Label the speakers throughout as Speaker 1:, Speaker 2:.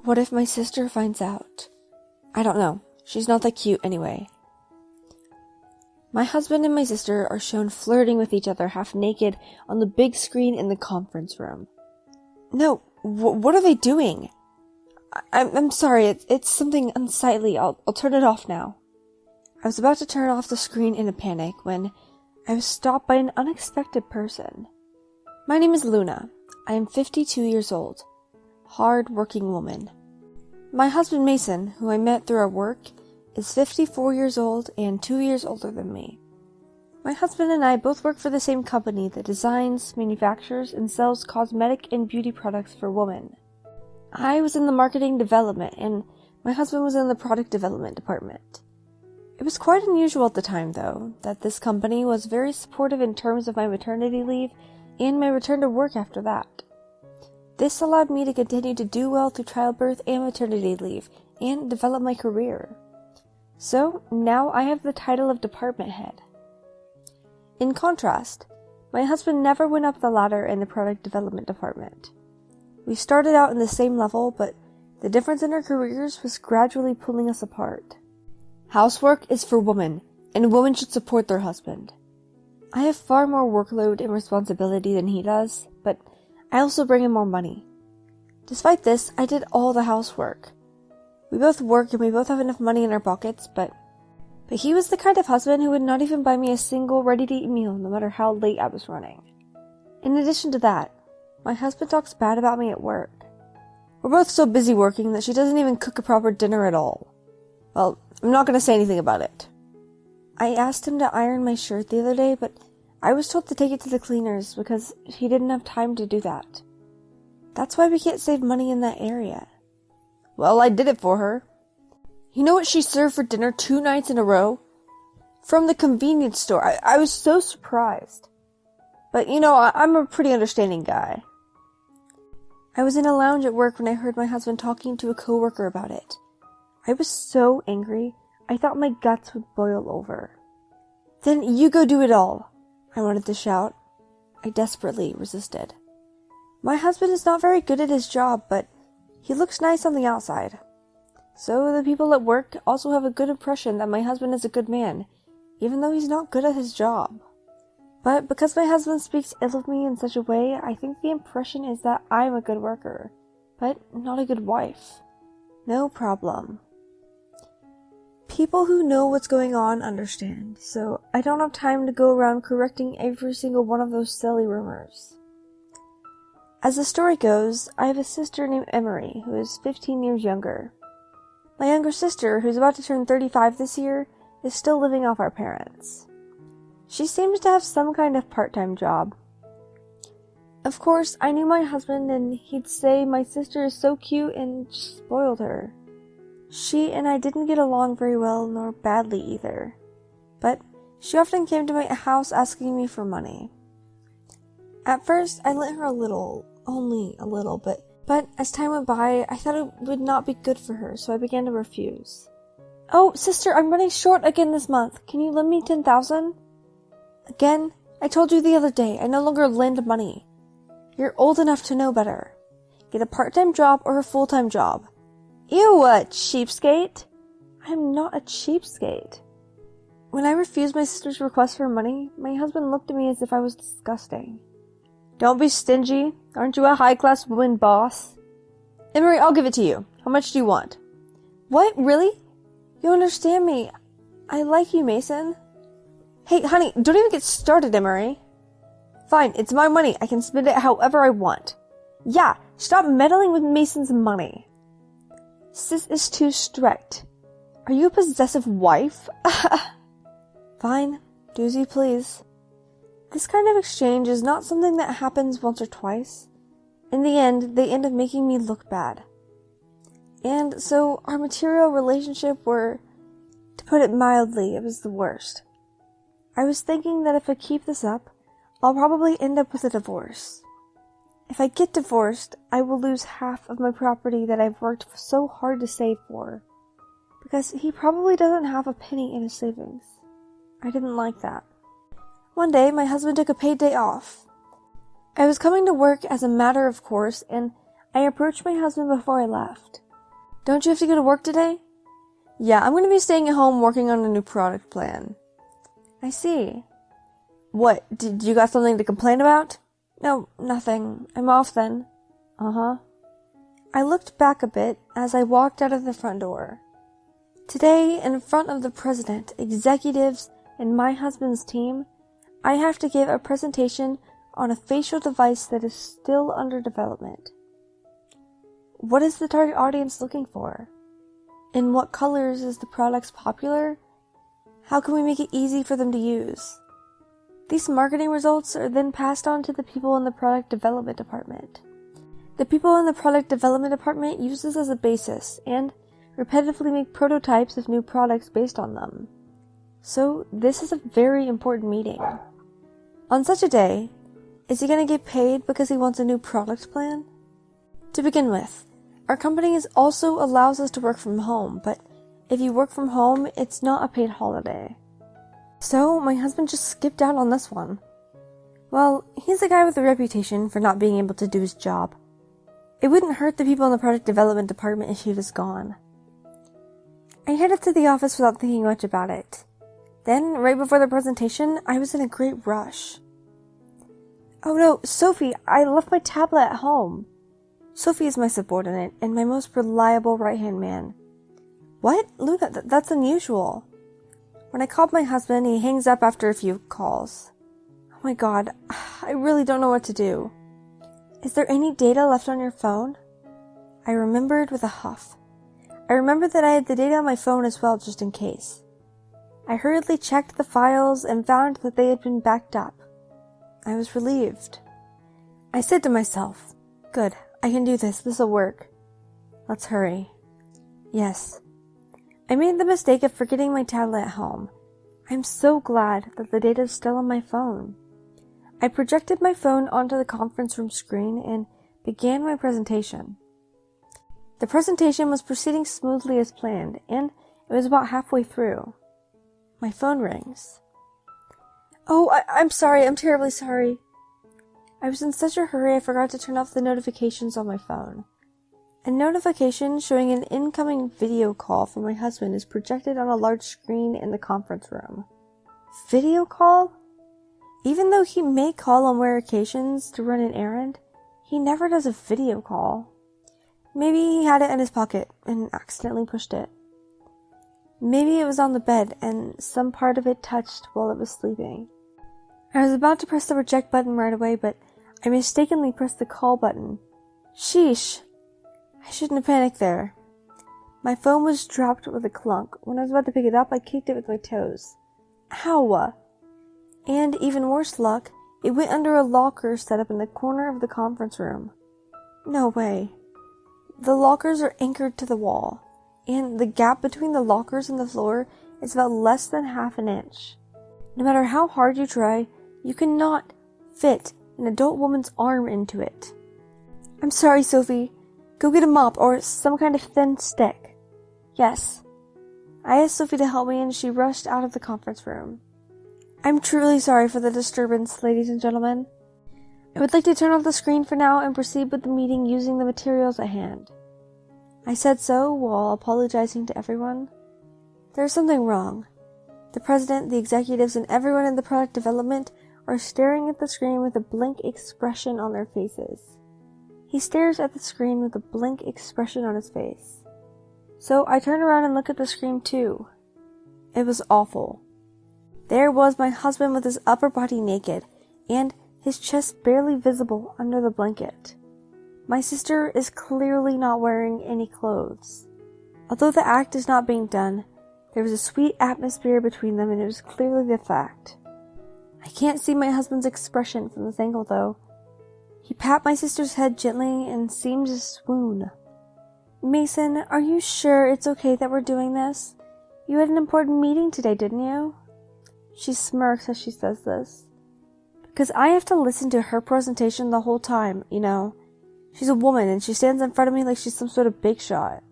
Speaker 1: What if my sister finds out? I don't know. She's not that cute anyway. My husband and my sister are shown flirting with each other half naked on the big screen in the conference room. No, what are they doing? I'm sorry, it's something unsightly. I'll turn it off now. I was about to turn off the screen in a panic when I was stopped by an unexpected person. My name is Luna. I am 52 years old. Hard-working woman. My husband Mason, who I met through our work, is 54 years old and 2 years older than me. My husband and I both work for the same company that designs, manufactures, and sells cosmetic and beauty products for women. I was in the marketing development, and my husband was in the product development department. It was quite unusual at the time, though, that this company was very supportive in terms of my maternity leave and my return to work after that. This allowed me to continue to do well through childbirth and maternity leave, and develop my career. So, now I have the title of department head. In contrast, my husband never went up the ladder in the product development department. We started out in the same level, but the difference in our careers was gradually pulling us apart. Housework is for women, and women should support their husband. I have far more workload and responsibility than he does, but I also bring in more money. Despite this, I did all the housework. We both work and we both have enough money in our pockets, but he was the kind of husband who would not even buy me a single ready-to-eat meal no matter how late I was running. In addition to that, my husband talks bad about me at work. We're both so busy working that she doesn't even cook a proper dinner at all. Well, I'm not going to say anything about it. I asked him to iron my shirt the other day, but I was told to take it to the cleaners because he didn't have time to do that. That's why we can't save money in that area. Well, I did it for her. You know what she served for dinner 2 nights in a row? From the convenience store. I was so surprised. But, I'm a pretty understanding guy. I was in a lounge at work when I heard my husband talking to a coworker about it. I was so angry, I thought my guts would boil over. Then you go do it all, I wanted to shout. I desperately resisted. My husband is not very good at his job, but he looks nice on the outside. So the people at work also have a good impression that my husband is a good man, even though he's not good at his job. But because my husband speaks ill of me in such a way, I think the impression is that I'm a good worker, but not a good wife. No problem. People who know what's going on understand, so I don't have time to go around correcting every single one of those silly rumors. As the story goes, I have a sister named Emery, who is 15 years younger. My younger sister, who's about to turn 35 this year, is still living off our parents. She seems to have some kind of part-time job. Of course, I knew my husband and he'd say my sister is so cute and spoiled her. She and I didn't get along very well, nor badly either. But she often came to my house asking me for money. At first, I lent her a little, only a little, but as time went by, I thought it would not be good for her, so I began to refuse. Oh, sister, I'm running short again this month. Can you lend me 10,000? Again, I told you the other day, I no longer lend money. You're old enough to know better. Get a part-time job or a full-time job. Ew, cheapskate? I'm not a cheapskate. When I refused my sister's request for money, my husband looked at me as if I was disgusting. Don't be stingy. Aren't you a high-class woman boss? Emery, I'll give it to you. How much do you want? What? Really? You understand me. I like you, Mason. Hey, honey, don't even get started, Emery. Fine, it's my money. I can spend it however I want. Yeah, stop meddling with Mason's money. Sis is too strict. Are you a possessive wife? Fine, do as you please. This kind of exchange is not something that happens once or twice. In the end, they end up making me look bad. And so our material relationship to put it mildly, it was the worst. I was thinking that if I keep this up, I'll probably end up with a divorce. If I get divorced, I will lose half of my property that I've worked so hard to save for. Because he probably doesn't have a penny in his savings. I didn't like that. One day, my husband took a paid day off. I was coming to work as a matter of course, and I approached my husband before I left. Don't you have to go to work today? Yeah, I'm going to be staying at home working on a new product plan. I see. What, did you got something to complain about? No, nothing. I'm off then. Uh-huh. I looked back a bit as I walked out of the front door. Today, in front of the president, executives, and my husband's team, I have to give a presentation on a facial device that is still under development. What is the target audience looking for? In what colors is the product popular? How can we make it easy for them to use? These marketing results are then passed on to the people in the product development department. The people in the product development department use this as a basis and repetitively make prototypes of new products based on them. So this is a very important meeting. On such a day, is he going to get paid because he wants a new product plan? To begin with, our company also allows us to work from home, but if you work from home, it's not a paid holiday. So my husband just skipped out on this one. Well, he's a guy with a reputation for not being able to do his job. It wouldn't hurt the people in the product development department if he was gone. I headed to the office without thinking much about it. Then, right before the presentation, I was in a great rush. Oh no, Sophie, I left my tablet at home. Sophie is my subordinate and my most reliable right-hand man. What? Luna, that's unusual. When I called my husband, he hangs up after a few calls. Oh my god, I really don't know what to do. Is there any data left on your phone? I remembered with a huff. I remembered that I had the data on my phone as well, just in case. I hurriedly checked the files and found that they had been backed up. I was relieved. I said to myself, good, I can do this, this'll work. Let's hurry. Yes. I made the mistake of forgetting my tablet at home. I'm so glad that the data is still on my phone. I projected my phone onto the conference room screen and began my presentation. The presentation was proceeding smoothly as planned, and it was about halfway through. My phone rings. Oh, I'm sorry, I'm terribly sorry. I was in such a hurry I forgot to turn off the notifications on my phone. A notification showing an incoming video call from my husband is projected on a large screen in the conference room. Video call? Even though he may call on rare occasions to run an errand, he never does a video call. Maybe he had it in his pocket and accidentally pushed it. Maybe it was on the bed and some part of it touched while it was sleeping. I was about to press the reject button right away, but I mistakenly pressed the call button. Sheesh! I shouldn't have panicked there. My phone was dropped with a clunk. When I was about to pick it up, I kicked it with my toes. Ow! And even worse luck, it went under a locker set up in the corner of the conference room. No way. The lockers are anchored to the wall, and the gap between the lockers and the floor is about less than half an inch. No matter how hard you try, you cannot fit an adult woman's arm into it. I'm sorry, Sophie. Go get a mop or some kind of thin stick. Yes. I asked Sophie to help me and she rushed out of the conference room. I'm truly sorry for the disturbance, ladies and gentlemen. I would like to turn off the screen for now and proceed with the meeting using the materials at hand. I said so while apologizing to everyone. There's something wrong. The president, the executives, and everyone in the product development are staring at the screen with a blank expression on their faces. He stares at the screen with a blank expression on his face. So I turn around and look at the screen too. It was awful. There was my husband with his upper body naked, and his chest barely visible under the blanket. My sister is clearly not wearing any clothes. Although the act is not being done, there was a sweet atmosphere between them and it was clearly the fact. I can't see my husband's expression from this angle though. He pat my sister's head gently and seemed to swoon. Mason, are you sure it's okay that we're doing this? You had an important meeting today, didn't you? She smirks as she says this. Because I have to listen to her presentation the whole time, you know. She's a woman and she stands in front of me like she's some sort of big shot.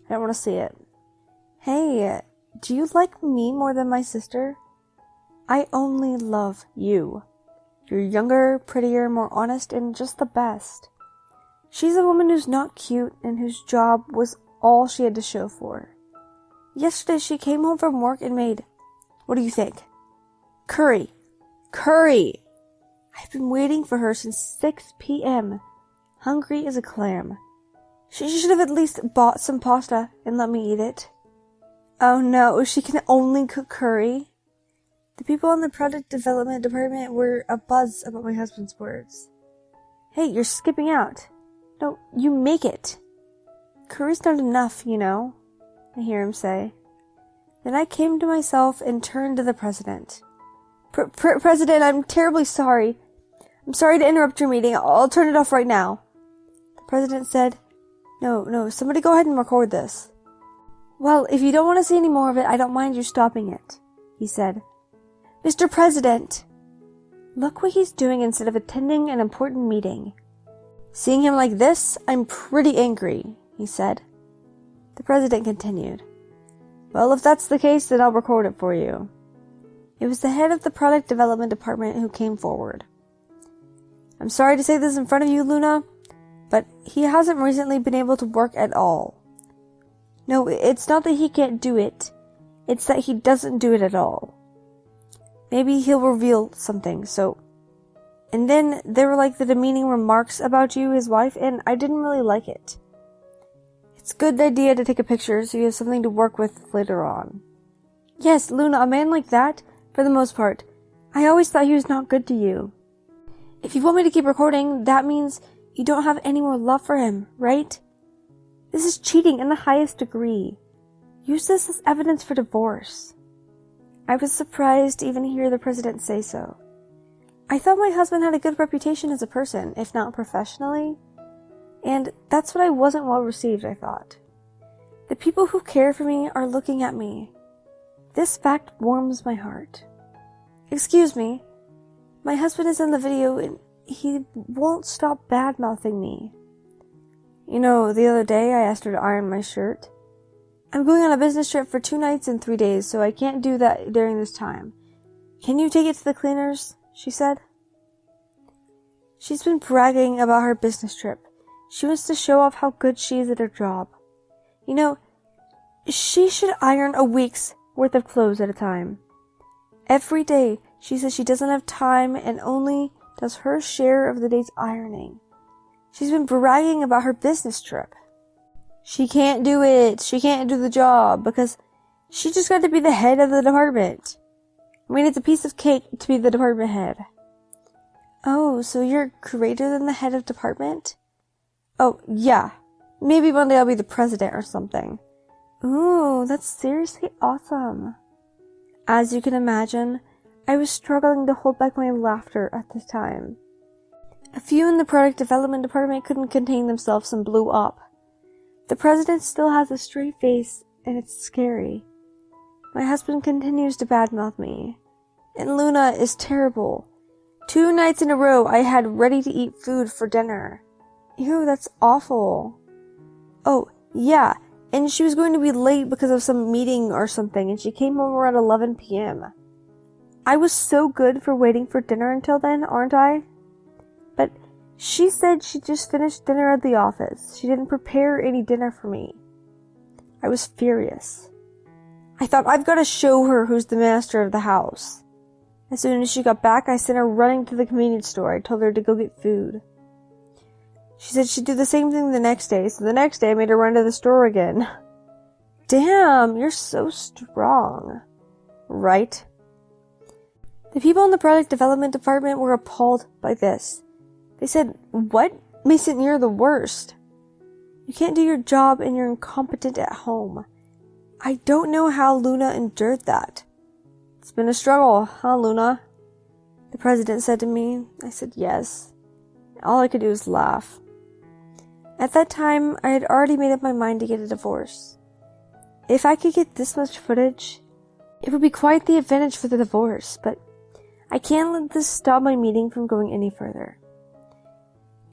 Speaker 1: I don't want to see it. Hey, do you like me more than my sister? I only love you. You're younger, prettier, more honest, and just the best. She's a woman who's not cute and whose job was all she had to show for. Yesterday she came home from work and made, what do you think? Curry. Curry! I've been waiting for her since 6 p.m. Hungry as a clam. She should have at least bought some pasta and let me eat it. Oh no, she can only cook curry. The people in the product development department were abuzz about my husband's words. Hey, you're skipping out. No, you make it. Curry's not enough, you know, I hear him say. Then I came to myself and turned to the president. President, I'm terribly sorry. I'm sorry to interrupt your meeting. I'll turn it off right now. The president said, No, somebody go ahead and record this. Well, if you don't want to see any more of it, I don't mind you stopping it, he said. Mr. President! Look what he's doing instead of attending an important meeting. Seeing him like this, I'm pretty angry, he said. The president continued. Well, if that's the case, then I'll record it for you. It was the head of the product development department who came forward. I'm sorry to say this in front of you, Luna, but he hasn't recently been able to work at all. No, it's not that he can't do it. It's that he doesn't do it at all. Maybe he'll reveal something, so... And then there were like the demeaning remarks about you, his wife, and I didn't really like it. It's a good idea to take a picture so you have something to work with later on. Yes, Luna, a man like that, for the most part, I always thought he was not good to you. If you want me to keep recording, that means you don't have any more love for him, right? This is cheating in the highest degree. Use this as evidence for divorce. I was surprised to even hear the president say so. I thought my husband had a good reputation as a person, if not professionally. And that's what I wasn't well received, I thought. The people who care for me are looking at me. This fact warms my heart. Excuse me. My husband is in the video and he won't stop bad-mouthing me. You know, the other day I asked her to iron my shirt. I'm going on a business trip for 2 nights and 3 days, so I can't do that during this time. Can you take it to the cleaners? She said. She's been bragging about her business trip. She wants to show off how good she is at her job. You know, she should iron a week's worth of clothes at a time. Every day, she says she doesn't have time and only does her share of the day's ironing. She's been bragging about her business trip. She can't do it. She can't do the job because she just got to be the head of the department. I mean, it's a piece of cake to be the department head. Oh, so you're greater than the head of department? Oh, yeah. Maybe one day I'll be the president or something. Ooh, that's seriously awesome. As you can imagine, I was struggling to hold back my laughter at this time. A few in the product development department couldn't contain themselves and blew up. The president still has a straight face, and it's scary. My husband continues to badmouth me. And Luna is terrible. 2 nights in a row I had ready-to-eat food for dinner. Ew, that's awful. Oh, yeah, and she was going to be late because of some meeting or something, and she came home around 11 p.m. I was so good for waiting for dinner until then, aren't I? But she said she just finished dinner at the office. She didn't prepare any dinner for me. I was furious. I thought, I've got to show her who's the master of the house. As soon as she got back, I sent her running to the convenience store. I told her to go get food. She said she'd do the same thing the next day, so the next day I made her run to the store again. Damn, you're so strong. Right? The people in the product development department were appalled by this. They said, what? Mason, you're the worst. You can't do your job and you're incompetent at home. I don't know how Luna endured that. It's been a struggle, huh, Luna? The president said to me. I said yes. All I could do was laugh. At that time, I had already made up my mind to get a divorce. If I could get this much footage, it would be quite the advantage for the divorce, but I can't let this stop my meeting from going any further.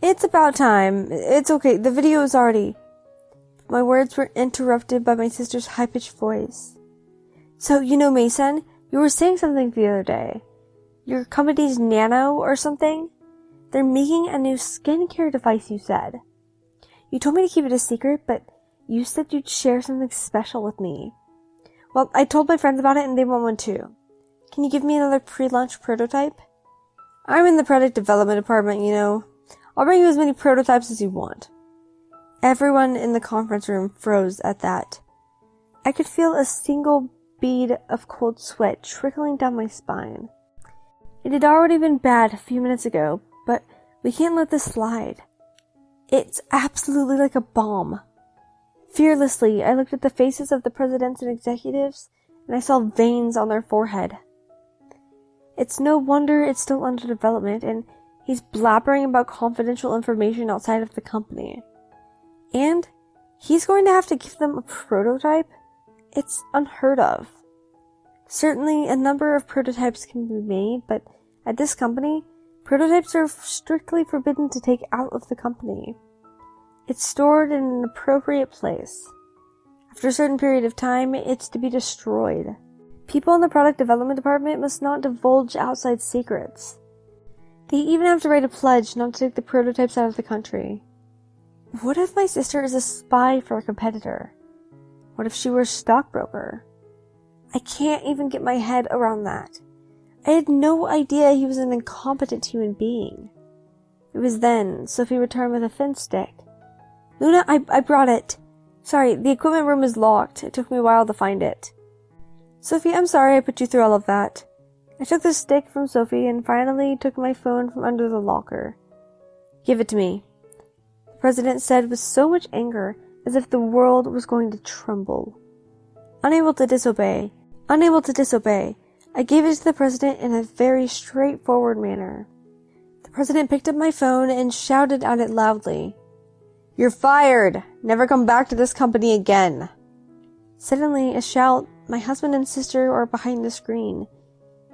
Speaker 1: It's about time. It's okay. The video is already... My words were interrupted by my sister's high-pitched voice. So, you know, Mason, you were saying something the other day. Your company's Nano or something? They're making a new skincare device, you said. You told me to keep it a secret, but You said you'd share something special with me. Well, I told my friends about it and they want one too. Can you give me another pre-launch prototype? I'm in the product development department, you know. I'll bring you as many prototypes as you want. Everyone in the conference room froze at that. I could feel a single bead of cold sweat trickling down my spine. It had already been bad a few minutes ago, but we can't let this slide. It's absolutely like a bomb. Fearlessly, I looked at the faces of the presidents and executives, and I saw veins on their forehead. It's no wonder it's still under development, and he's blabbering about confidential information outside of the company. And he's going to have to give them a prototype? It's unheard of. Certainly, a number of prototypes can be made, but at this company, prototypes are strictly forbidden to take out of the company. It's stored in an appropriate place. After a certain period of time, it's to be destroyed. People in the product development department must not divulge outside secrets. They even have to write a pledge not to take the prototypes out of the country. What if my sister is a spy for a competitor? What if she were a stockbroker? I can't even get my head around that. I had no idea he was an incompetent human being. It was then Sophie returned with a thin stick. Luna, I brought it. Sorry, the equipment room is locked. It took me a while to find it. Sophie, I'm sorry I put you through all of that. I took the stick from Sophie and finally took my phone from under the locker. Give it to me, the president said with so much anger, as if the world was going to tremble. Unable to disobey, I gave it to the president in a very straightforward manner. The president picked up my phone and shouted at it loudly. You're fired! Never come back to this company again! Suddenly, a shout, my husband and sister are behind the screen.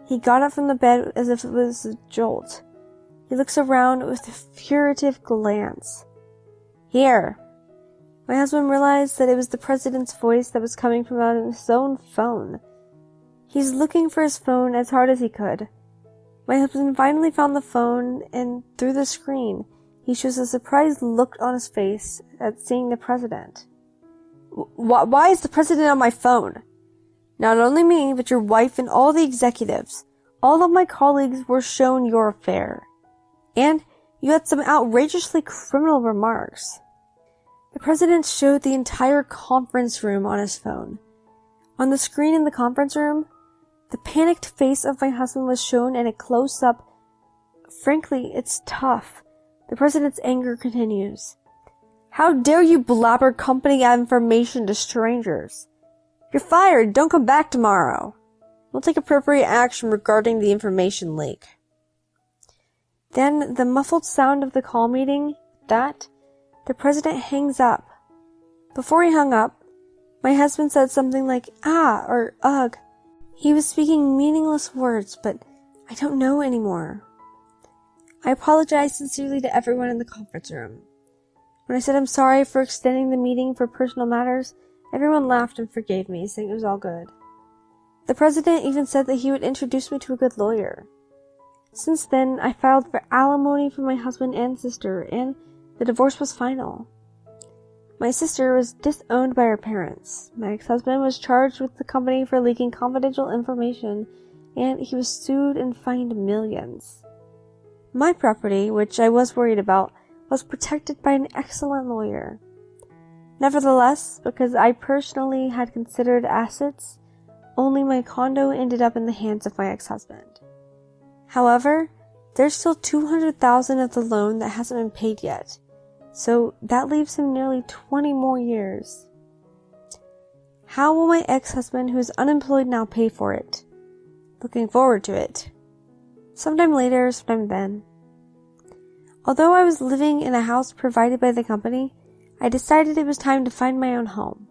Speaker 1: He got up from the bed as if it was a jolt. He looks around with a furtive glance. Here! My husband realized that it was the president's voice that was coming from out of his own phone. He's looking for his phone as hard as he could. My husband finally found the phone, and through the screen, he shows a surprised look on his face at seeing the president. Why is the president on my phone? Not only me, but your wife and all the executives. All of my colleagues were shown your affair. And you had some outrageously criminal remarks. The president showed the entire conference room on his phone. On the screen in the conference room, the panicked face of my husband was shown in a close-up. Frankly, it's tough. The president's anger continues. How dare you blabber company information to strangers? You're fired. Don't come back tomorrow. We'll take appropriate action regarding the information leak. Then the muffled sound of the call meeting, the president hangs up. Before he hung up, my husband said something like, ah, or ugh. He was speaking meaningless words, but I don't know anymore. I apologized sincerely to everyone in the conference room. When I said I'm sorry for extending the meeting for personal matters, everyone laughed and forgave me, saying it was all good. The president even said that he would introduce me to a good lawyer. Since then, I filed for alimony for my husband and sister, and the divorce was final. My sister was disowned by her parents. My ex-husband was charged with the company for leaking confidential information, and he was sued and fined millions. My property, which I was worried about, was protected by an excellent lawyer. Nevertheless, because I personally had considered assets, only my condo ended up in the hands of my ex-husband. However, there's still $200,000 of the loan that hasn't been paid yet, so that leaves him nearly 20 more years. How will my ex-husband, who is unemployed now, pay for it? Looking forward to it. Sometime later, sometime then. Although I was living in a house provided by the company, I decided it was time to find my own home.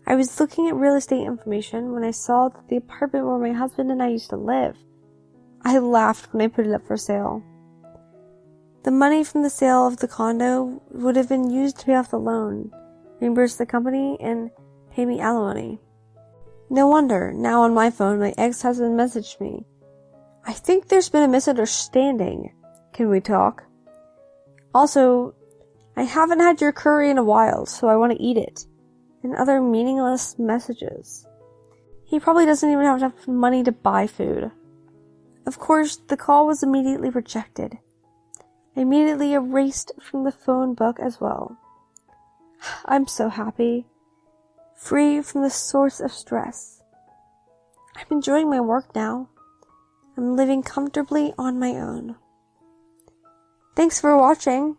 Speaker 1: I was looking at real estate information when I saw that the apartment where my husband and I used to live. I laughed when I put it up for sale. The money from the sale of the condo would have been used to pay off the loan, reimburse the company, and pay me alimony. No wonder, now on my phone, my ex-husband messaged me. I think there's been a misunderstanding. Can we talk? Also, I haven't had your curry in a while, so I want to eat it. and other meaningless messages. He probably doesn't even have enough money to buy food. Of course, the call was immediately rejected. Immediately erased from the phone book as well. I'm so happy. Free from the source of stress. I'm enjoying my work now. I'm living comfortably on my own. Thanks for watching.